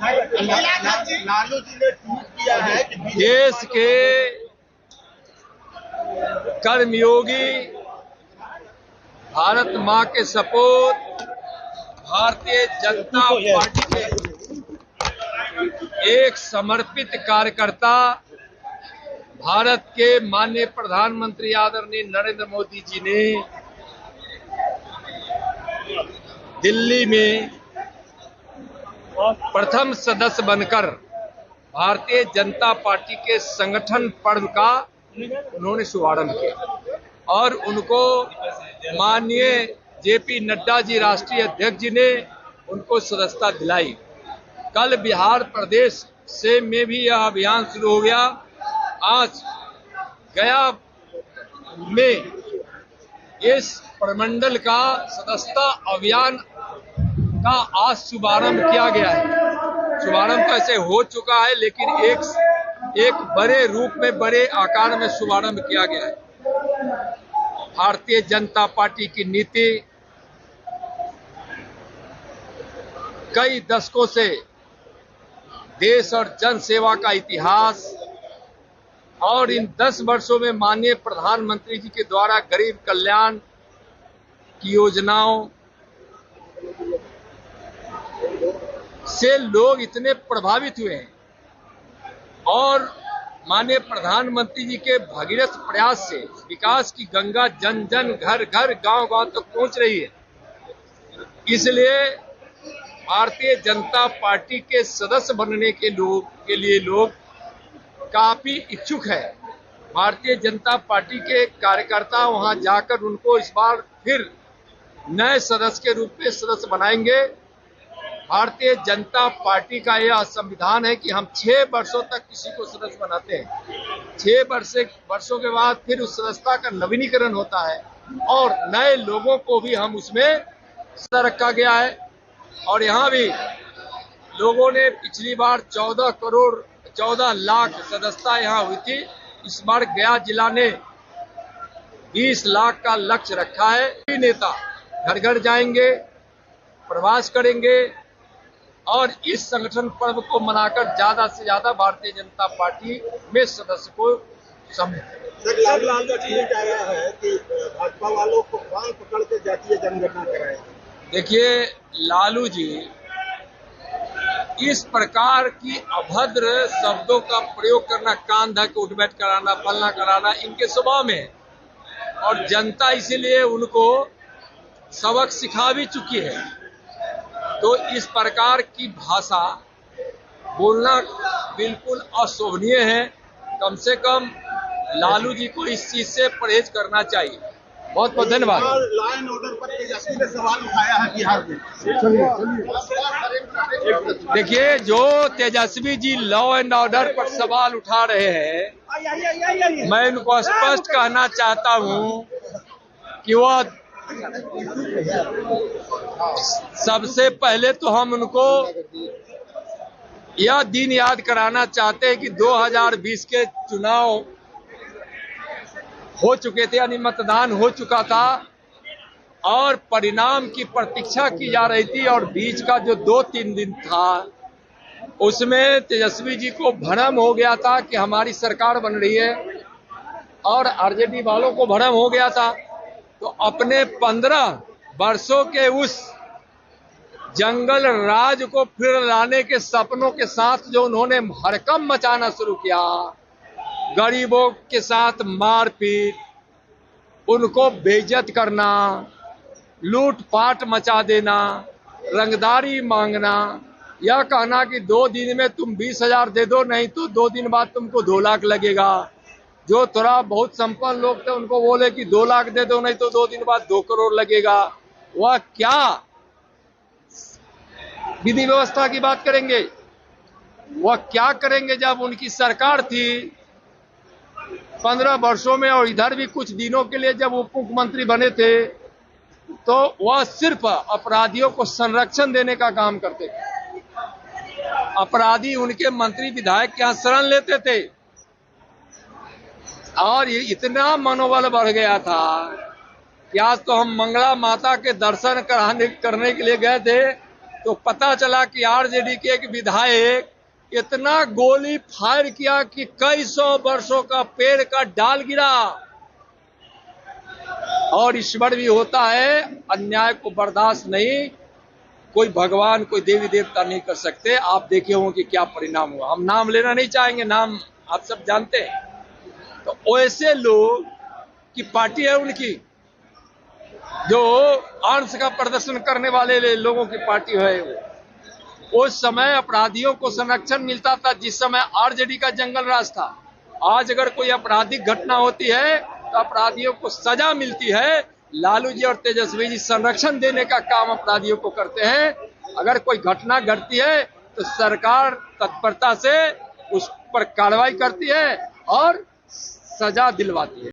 लालू जी ने ट्वीट किया है कि देश के कर्मयोगी, भारत मां के सपूत, भारतीय जनता पार्टी के एक समर्पित कार्यकर्ता, भारत के माननीय प्रधानमंत्री आदरणीय नरेंद्र मोदी जी ने दिल्ली में प्रथम सदस्य बनकर भारतीय जनता पार्टी के संगठन पर्व का उन्होंने शुभारंभ किया और उनको माननीय जेपी नड्डा जी राष्ट्रीय अध्यक्ष जी ने उनको सदस्यता दिलाई। कल बिहार प्रदेश से में भी यह अभियान शुरू हो गया। आज गया में इस प्रमंडल का सदस्यता अभियान का आज शुभारंभ किया गया है। शुभारंभ तो ऐसे हो चुका है, लेकिन एक बड़े रूप में, बड़े आकार में शुभारंभ किया गया है। भारतीय जनता पार्टी की नीति कई दशकों से देश और जन सेवा का इतिहास और इन 10 वर्षों में माननीय प्रधानमंत्री जी के द्वारा गरीब कल्याण की योजनाओं से लोग इतने प्रभावित हुए हैं और माननीय प्रधानमंत्री जी के भगीरथ प्रयास से विकास की गंगा जन जन, घर घर, गांव गांव तक पहुंच रही है। इसलिए भारतीय जनता पार्टी के सदस्य बनने के लिए लोग काफी इच्छुक है। भारतीय जनता पार्टी के कार्यकर्ता वहां जाकर उनको इस बार फिर नए सदस्य के रूप में सदस्य बनाएंगे। भारतीय जनता पार्टी का यह संविधान है कि हम 6 वर्षों तक किसी को सदस्य बनाते हैं। 6 वर्षों के बाद फिर उस सदस्यता का नवीनीकरण होता है और नए लोगों को भी हम उसमें सदस्य रखा गया है। और यहाँ भी लोगों ने पिछली बार 14 लाख सदस्यता यहाँ हुई थी। इस बार गया जिला ने 20 लाख का लक्ष्य रखा है। नेता घर घर जाएंगे, प्रवास करेंगे और इस संगठन पर्व को मनाकर ज्यादा से ज्यादा भारतीय जनता पार्टी में सदस्य को सर, लालू जी ने कहा है कि भाजपा वालों को कान पकड़ के जातीय जनगणना कराएं। देखिए, लालू जी इस प्रकार की अभद्र शब्दों का प्रयोग करना, कान धक उठ बैठ कराना, फलना कराना, इनके स्वभाव में है और जनता इसीलिए उनको सबक सिखा भी चुकी है। तो इस प्रकार की भाषा बोलना बिल्कुल अशोभनीय है। कम से कम लालू जी को इस चीज से परहेज करना चाहिए। बहुत बहुत धन्यवाद। लाइन ऑर्डर पर तेजस्वी ने सवाल उठाया है बिहार में। देखिए, जो Tejashwi ji law and order पर सवाल उठा रहे हैं, मैं उनको स्पष्ट कहना चाहता हूं कि वह सबसे पहले तो हम उनको यह दिन याद कराना चाहते हैं कि 2020 के चुनाव हो चुके थे, यानी मतदान हो चुका था और परिणाम की प्रतीक्षा की जा रही थी और बीच का जो 2-3 दिन था उसमें तेजस्वी जी को भ्रम हो गया था कि हमारी सरकार बन रही है और आरजेडी वालों को भ्रम हो गया था। तो अपने 15 वर्षों के उस जंगल राज को फिर लाने के सपनों के साथ जो उन्होंने हड़कंप मचाना शुरू किया, गरीबों के साथ मारपीट, उनको बेइज्जत करना, लूटपाट मचा देना, रंगदारी मांगना, यह कहना कि 2 दिन में तुम 20,000 दे दो, नहीं तो 2 दिन बाद तुमको 2 लाख लगेगा। जो थोड़ा बहुत संपन्न लोग थे उनको बोले कि 2 लाख दे दो, नहीं तो 2 दिन बाद 2 करोड़ लगेगा। वह क्या विधि व्यवस्था की बात करेंगे? वह क्या करेंगे जब उनकी सरकार थी 15 वर्षों में और इधर भी कुछ दिनों के लिए जब उप मुख्यमंत्री बने थे तो वह सिर्फ अपराधियों को संरक्षण देने का काम करते थे। अपराधी उनके मंत्री विधायक के यहाँ शरण लेते थे और ये इतना मनोबल बढ़ गया था कि आज तो हम मंगला माता के दर्शन करने के लिए गए थे तो पता चला कि आरजेडी के एक विधायक इतना गोली फायर किया कि कई सौ वर्षों का पेड़ का डाल गिरा। और ईश्वर भी होता है, अन्याय को बर्दाश्त नहीं, कोई भगवान कोई देवी देवता नहीं कर सकते। आप देखे होंगे कि क्या परिणाम हुआ। हम नाम लेना नहीं चाहेंगे, नाम आप सब जानते हैं। तो ऐसे लोग की पार्टी है उनकी, जो आर्म्स का प्रदर्शन करने वाले लोगों की पार्टी है वो। उस समय अपराधियों को संरक्षण मिलता था, जिस समय आरजेडी का जंगल राज था। आज अगर कोई आपराधिक घटना होती है तो अपराधियों को सजा मिलती है। लालू जी और तेजस्वी जी संरक्षण देने का काम अपराधियों को करते हैं। अगर कोई घटना घटती है तो सरकार तत्परता से उस पर कार्रवाई करती है और सजा दिलवाती है।